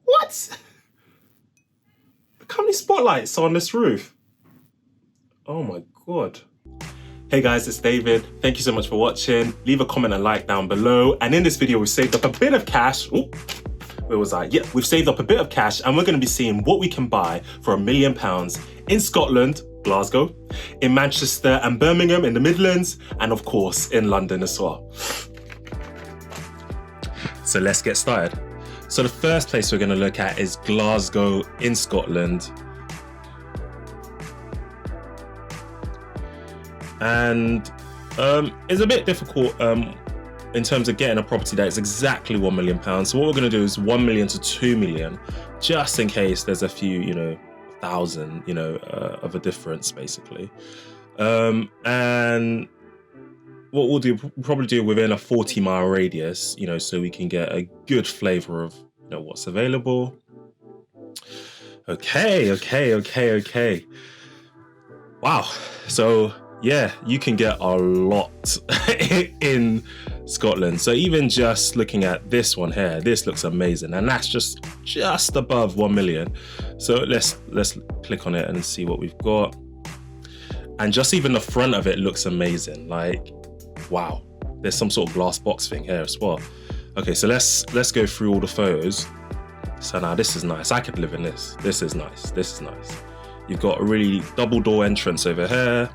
What? How many spotlights are on this roof? Oh my God. Hey guys, it's David. Thank you so much for watching. Leave a comment and like down below. And in this video, we've saved up a bit of cash. Ooh, where was I? Yeah, we've saved up a bit of cash and we're gonna be seeing what we can buy for £1 million in Scotland, Glasgow, in Manchester and Birmingham in the Midlands, and of course in London as well. So let's get started. So the first place we're gonna look at is Glasgow in Scotland. And it's a bit difficult in terms of getting a property that is exactly £1 million. So what we're going to do is 1 million to 2 million, just in case there's a few, thousand, of a difference, basically. And what we'll do, we'll probably do within a 40-mile radius, so we can get a good flavour of, what's available. Okay. Wow. So yeah, you can get a lot in Scotland. So even just looking at this one here, this looks amazing, and that's just above 1 million. So let's click on it and see what we've got. And just even the front of it looks amazing. Like, wow, there's some sort of glass box thing here as well. Okay, so let's go through all the photos. So now this is nice. I could live in this. This is nice. You've got a really double door entrance over here.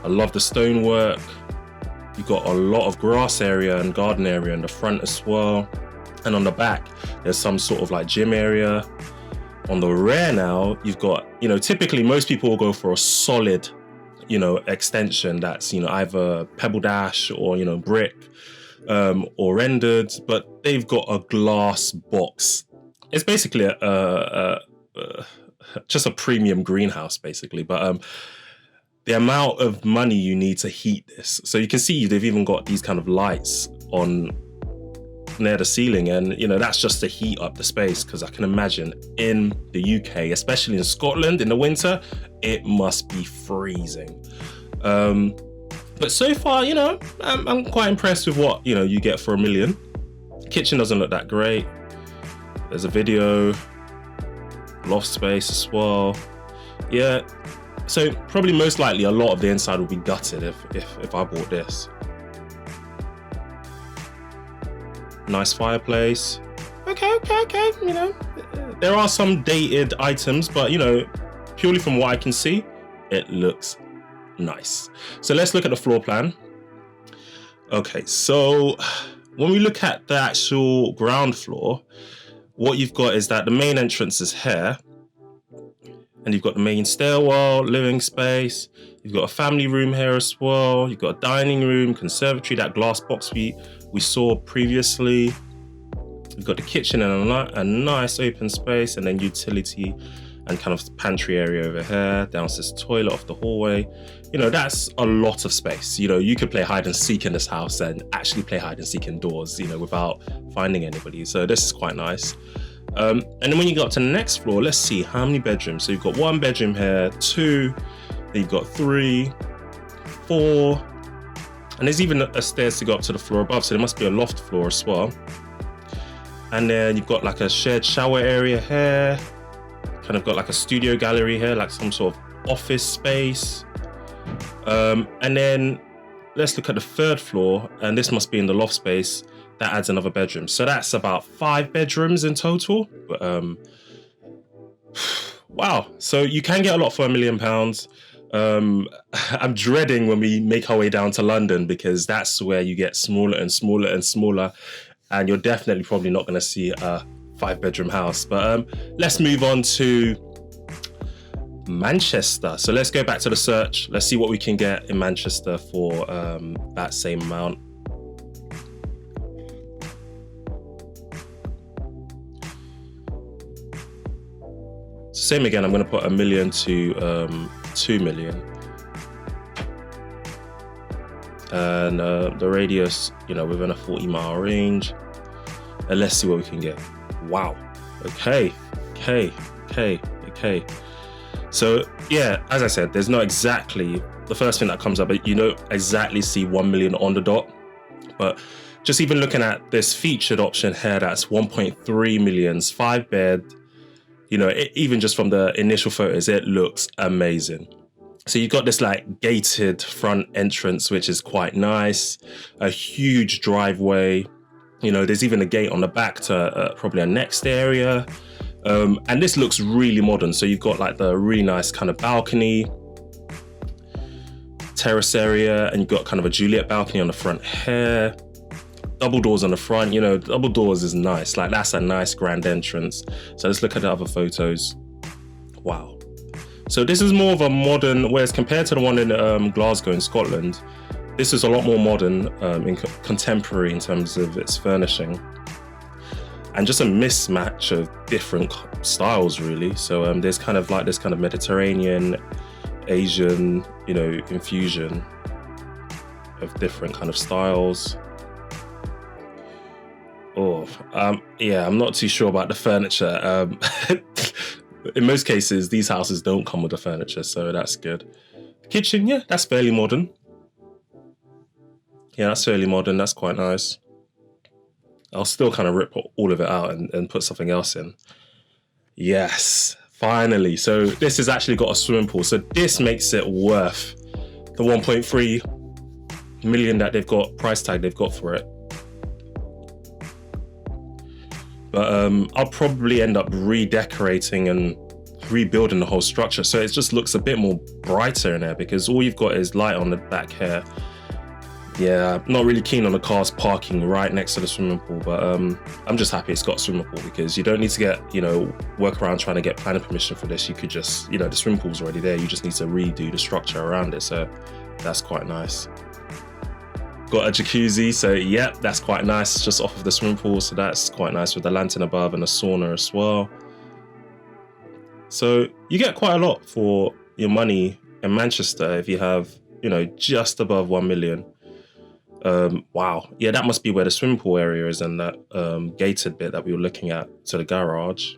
I love the stonework. You've got a lot of grass area and garden area in the front as well. And on the back, there's some sort of like gym area. On the rear now, you've got, typically most people will go for a solid, extension that's, either pebble dash or, brick or rendered, but they've got a glass box. It's basically just a premium greenhouse, basically. But the amount of money you need to heat this. So you can see they've even got these kind of lights on near the ceiling, and that's just to heat up the space, because I can imagine in the UK, especially in Scotland in the winter, it must be freezing. But so far, I'm quite impressed with what you get for £1 million. Kitchen doesn't look that great. There's a video, loft space as well. Yeah. So probably most likely a lot of the inside will be gutted if I bought this. Nice fireplace. Okay. There are some dated items, but purely from what I can see, it looks nice. So let's look at the floor plan. Okay, so when we look at the actual ground floor, what you've got is that the main entrance is here. And you've got the main stairwell, living space. You've got a family room here as well. You've got a dining room, conservatory, that glass box we saw previously. You've got the kitchen and a nice open space, and then utility and kind of pantry area over here. Downstairs toilet off the hallway. That's a lot of space. You could play hide and seek in this house and actually play hide and seek indoors, without finding anybody. So this is quite nice. And then when you go up to the next floor, let's see how many bedrooms. So you've got 1 bedroom here, 2, then you've got 3, 4, and there's even a stairs to go up to the floor above, so there must be a loft floor as well. And then you've got like a shared shower area here, kind of got like a studio gallery here, like some sort of office space. And then let's look at the 3rd floor, and this must be in the loft space. That adds another bedroom. So that's about 5 bedrooms in total. But wow. So you can get a lot for £1 million. I'm dreading when we make our way down to London, because that's where you get smaller and smaller and smaller. And you're definitely probably not going to see a 5-bedroom house. But let's move on to Manchester. So let's go back to the search. Let's see what we can get in Manchester for that same amount. Same again, I'm going to put £1 million to 2 million. And the radius, within a 40-mile range. And let's see what we can get. Wow. Okay. So yeah, as I said, there's not exactly the first thing that comes up, but exactly see 1 million on the dot. But just even looking at this featured option here, that's 1.3 million, 5-bed. You know, even just from the initial photos, it looks amazing. So you've got this like gated front entrance, which is quite nice. A huge driveway. You know, there's even a gate on the back to probably a next area. And this looks really modern. So you've got like the really nice kind of balcony, terrace area, and you've got kind of a Juliet balcony on the front here. Double doors on the front, you know, double doors is nice. Like that's a nice grand entrance. So let's look at the other photos. Wow. So this is more of a modern, whereas compared to the one in Glasgow in Scotland, this is a lot more modern, contemporary in terms of its furnishing. And just a mismatch of different styles really. So there's kind of like this kind of Mediterranean, Asian, you know, infusion of different kind of styles. Oh, yeah, I'm not too sure about the furniture. In most cases, these houses don't come with the furniture, so that's good. The kitchen, yeah, that's fairly modern. Yeah, that's fairly modern. That's quite nice. I'll still kind of rip all of it out and put something else in. Yes, finally. So this has actually got a swimming pool. So this makes it worth the 1.3 million that they've got, price tag they've got for it. But I'll probably end up redecorating and rebuilding the whole structure. So it just looks a bit more brighter in there because all you've got is light on the back here. Yeah, I'm not really keen on the cars parking right next to the swimming pool, but I'm just happy it's got a swimming pool because you don't need to get, you know, work around trying to get planning permission for this. You could just, you know, the swimming pool's already there. You just need to redo the structure around it. So that's quite nice. Got a jacuzzi, so yep, that's quite nice, just off of the swimming pool, so that's quite nice with the lantern above and a sauna as well. So you get quite a lot for your money in Manchester if you have, you know, just above 1 million. Wow, yeah, that must be where the swimming pool area is and that gated bit that we were looking at to the garage.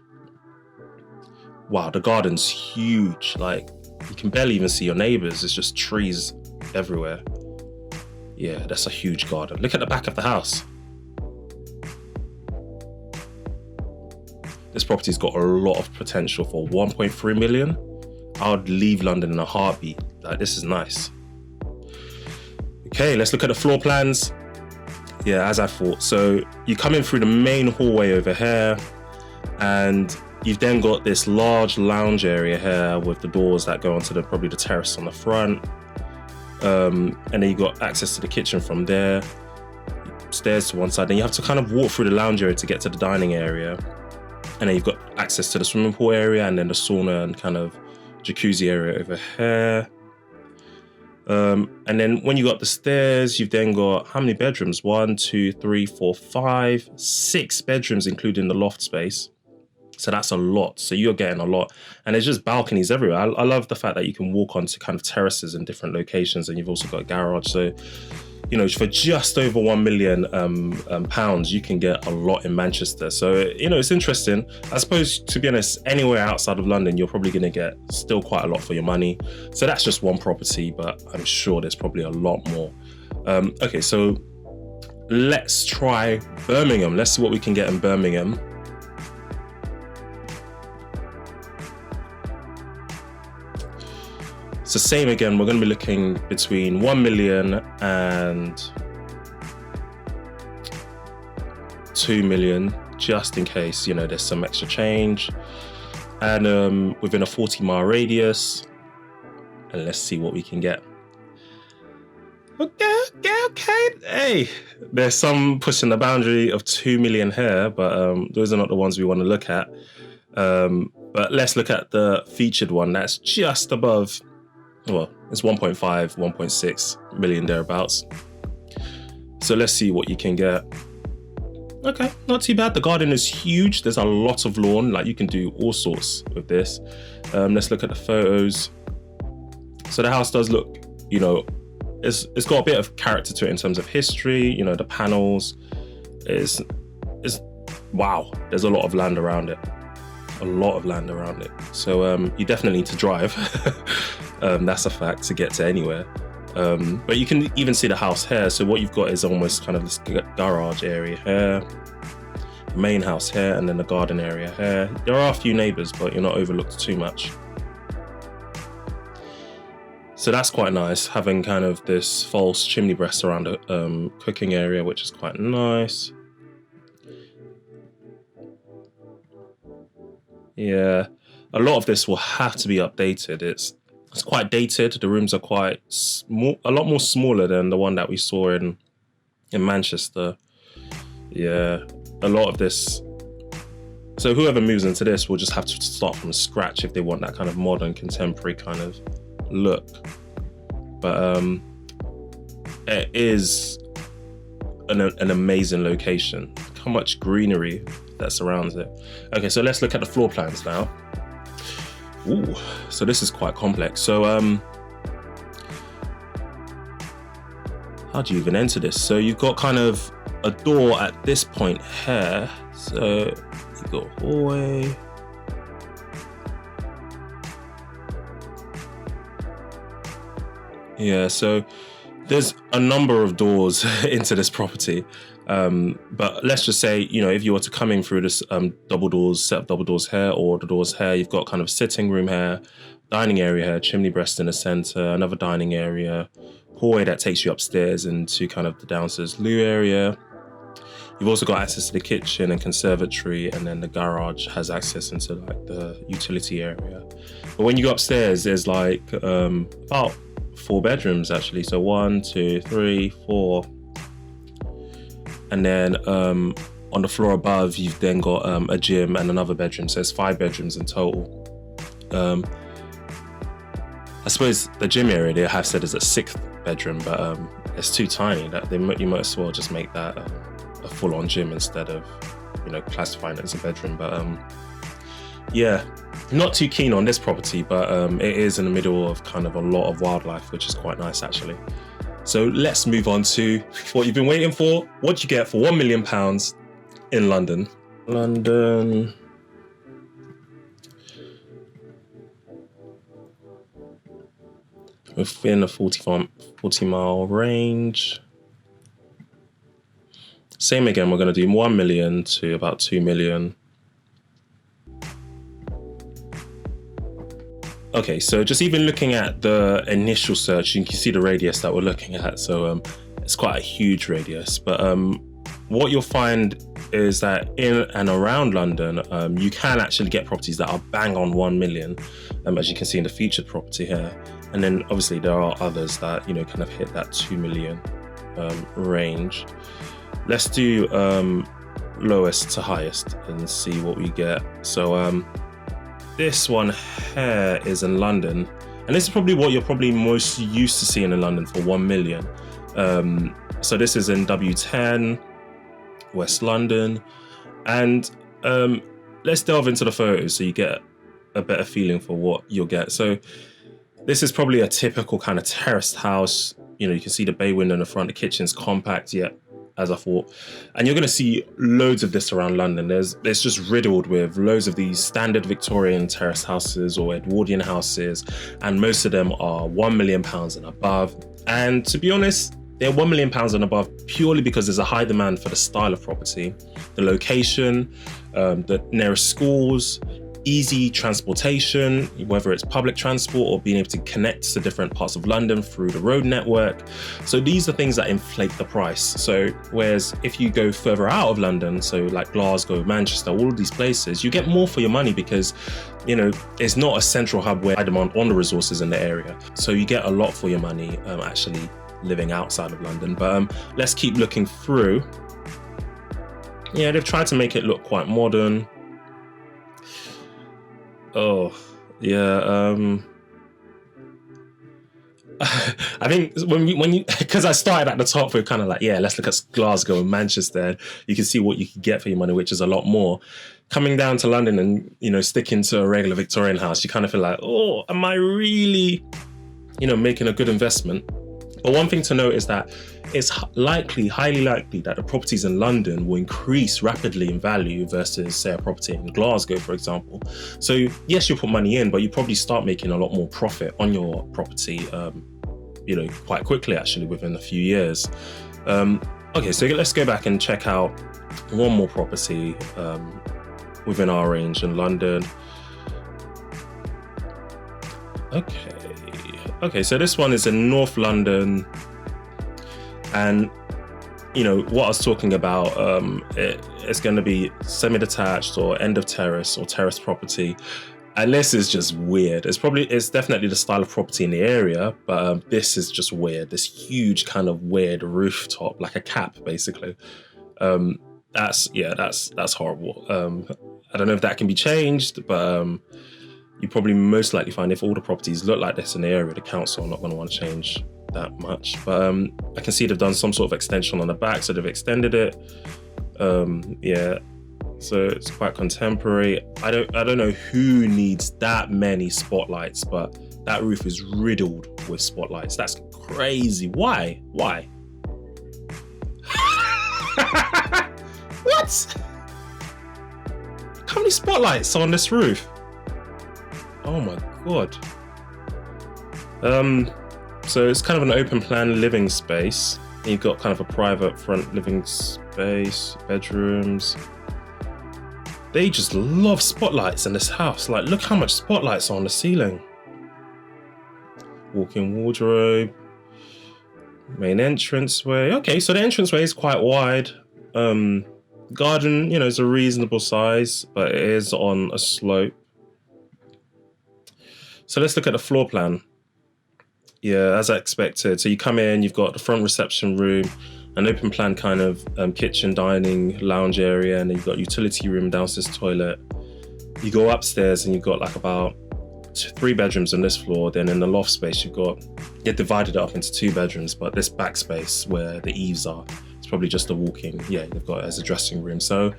Wow, the garden's huge, like you can barely even see your neighbours, it's just trees everywhere. Yeah, that's a huge garden. Look at the back of the house. This property's got a lot of potential for 1.3 million. I would leave London in a heartbeat. Like, this is nice. Okay, let's look at the floor plans. Yeah, as I thought. So you come in through the main hallway over here, and you've then got this large lounge area here with the doors that go onto probably the terrace on the front. And then you got access to the kitchen from there, stairs to one side. Then you have to kind of walk through the lounge area to get to the dining area. And then you've got access to the swimming pool area and then the sauna and kind of jacuzzi area over here. And then when you got the stairs, you've then got how many bedrooms? 1, 2, 3, 4, 5, 6 bedrooms, including the loft space. So that's a lot. So you're getting a lot. And there's just balconies everywhere. I love the fact that you can walk onto kind of terraces in different locations, and you've also got a garage. So, you know, for just over 1 million pounds, you can get a lot in Manchester. So, you know, it's interesting. I suppose, to be honest, anywhere outside of London, you're probably going to get still quite a lot for your money. So that's just one property, but I'm sure there's probably a lot more. Okay, so let's try Birmingham. Let's see what we can get in Birmingham. So same again, we're going to be looking between 1 million and 2 million, just in case, you know, there's some extra change. And within a 40-mile radius. And let's see what we can get. Okay. Hey, there's some pushing the boundary of 2 million here, but those are not the ones we want to look at. But let's look at the featured one that's just above. Well, it's 1.5, 1.6 million thereabouts. So let's see what you can get. Okay, not too bad. The garden is huge. There's a lot of lawn. Like, you can do all sorts with this. Let's look at the photos. So the house does look, you know, it's got a bit of character to it in terms of history. You know, the panels is wow. There's a lot of land around it. So you definitely need to drive. That's a fact, to get to anywhere. But you can even see the house here. So what you've got is almost kind of this garage area here, the main house here, and then the garden area here. There are a few neighbors, but you're not overlooked too much. So that's quite nice, having kind of this false chimney breast around the cooking area, which is quite nice. Yeah, a lot of this will have to be updated. It's quite dated. The rooms are quite small, a lot more smaller than the one that we saw in Manchester. Yeah, a lot of this. So whoever moves into this will just have to start from scratch if they want that kind of modern, contemporary kind of look. But it is an amazing location. Look how much greenery that surrounds it. Okay, so let's look at the floor plans now. Ooh, so this is quite complex. So how do you even enter this? So you've got kind of a door at this point here. So you've got a hallway. Yeah, so there's a number of doors into this property. But let's just say, you know, if you were to come in through this double doors, set up double doors here or the doors here, you've got kind of a sitting room here, dining area here, chimney breast in the center, another dining area, hallway that takes you upstairs into kind of the downstairs loo area. You've also got access to the kitchen and conservatory, and then the garage has access into like the utility area. But when you go upstairs, there's like about 4 bedrooms actually. So 1, 2, 3, 4. And then on the floor above, you've then got a gym and another bedroom. So there's 5 bedrooms in total. I suppose the gym area they have said is a 6th bedroom, but it's too tiny that you might as well just make that a full-on gym instead of, you know, classifying it as a bedroom. But yeah, not too keen on this property, but it is in the middle of kind of a lot of wildlife, which is quite nice actually. So let's move on to what you've been waiting for. What you get for £1 million in London. London. Within a 40-mile range. Same again, we're going to do 1 million to about 2 million. Okay, so just even looking at the initial search, you can see the radius that we're looking at. So it's quite a huge radius, but what you'll find is that in and around London, you can actually get properties that are bang on 1 million, as you can see in the featured property here. And then obviously there are others that, you know, kind of hit that 2 million range. Let's do lowest to highest and see what we get. So this one here is in London, and this is probably what you're probably most used to seeing in London for 1 million. So this is in W10, West London, and let's delve into the photos so you get a better feeling for what you'll get. So this is probably a typical kind of terraced house. You know, you can see the bay window in the front, the kitchen's compact, yeah, as I thought. And you're going to see loads of this around London. It's just riddled with loads of these standard Victorian terrace houses or Edwardian houses, and most of them are £1 million and above. And to be honest, they're £1 million and above purely because there's a high demand for the style of property, the location, the nearest schools, easy transportation, whether it's public transport or being able to connect to different parts of London through the road network. So these are things that inflate the price. So whereas if you go further out of London, so like Glasgow, Manchester, all of these places, you get more for your money because, you know, it's not a central hub where I demand on the resources in the area. So you get a lot for your money actually living outside of London. But let's keep looking through. Yeah, they've tried to make it look quite modern. Oh, yeah. I think when you, because I started at the top with kind of like, yeah, let's look at Glasgow and Manchester. You can see what you can get for your money, which is a lot more. Coming down to London and, you know, sticking to a regular Victorian house, you kind of feel like, oh, am I really, you know, making a good investment? But one thing to note is that it's highly likely that the properties in London will increase rapidly in value versus, say, a property in Glasgow, for example. So yes, you'll put money in, but you probably start making a lot more profit on your property quite quickly actually within a few years. Okay, so let's go back and check out one more property within our range in London. Okay, so this one is in North London, and what I was talking about, it's going to be semi-detached or end of terrace or terrace property, and this is just weird. It's definitely the style of property in the area, but this is just weird. This huge kind of weird rooftop, like a cap, basically. That's horrible. I don't know if that can be changed, but you probably most likely find if all the properties look like this in the area, the council are not going to want to change that much. But I can see they've done some sort of extension on the back, so they've extended it. So it's quite contemporary. I don't know who needs that many spotlights, but that roof is riddled with spotlights. That's crazy. Why? What? How many spotlights are on this roof? Oh my god. So it's kind of an open plan living space. You've got kind of a private front living space, bedrooms. They just love spotlights in this house. Like, look how much spotlights are on the ceiling. Walk-in wardrobe. Main entranceway. Okay, so the entranceway is quite wide. Garden, is a reasonable size, but it is on a slope. So let's look at the floor plan. Yeah, as I expected. So you come in, you've got the front reception room, an open plan kind of kitchen, dining, lounge area, and then you've got utility room, downstairs toilet. You go upstairs and you've got like about 3 bedrooms on this floor. Then in the loft space, you're divided up into 2 bedrooms, but this back space where the eaves are, it's probably just a walk-in. Yeah, they've got it as a dressing room. So,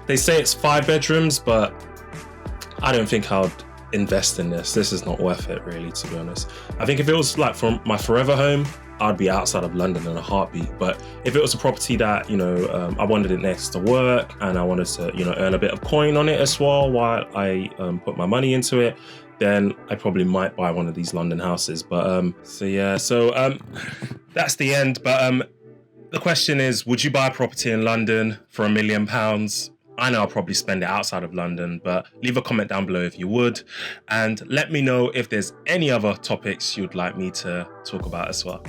they say it's 5 bedrooms, but I don't think I'd invest in this. This is not worth it, really, to be honest. I think if it was like from my forever home, I'd be outside of London in a heartbeat. But if it was a property that, I wanted it next to work and I wanted to, earn a bit of coin on it as well while I put my money into it, then I probably might buy one of these London houses. But so that's the end. But the question is, would you buy a property in London for £1 million? I know I'll probably spend it outside of London, but leave a comment down below if you would. And let me know if there's any other topics you'd like me to talk about as well.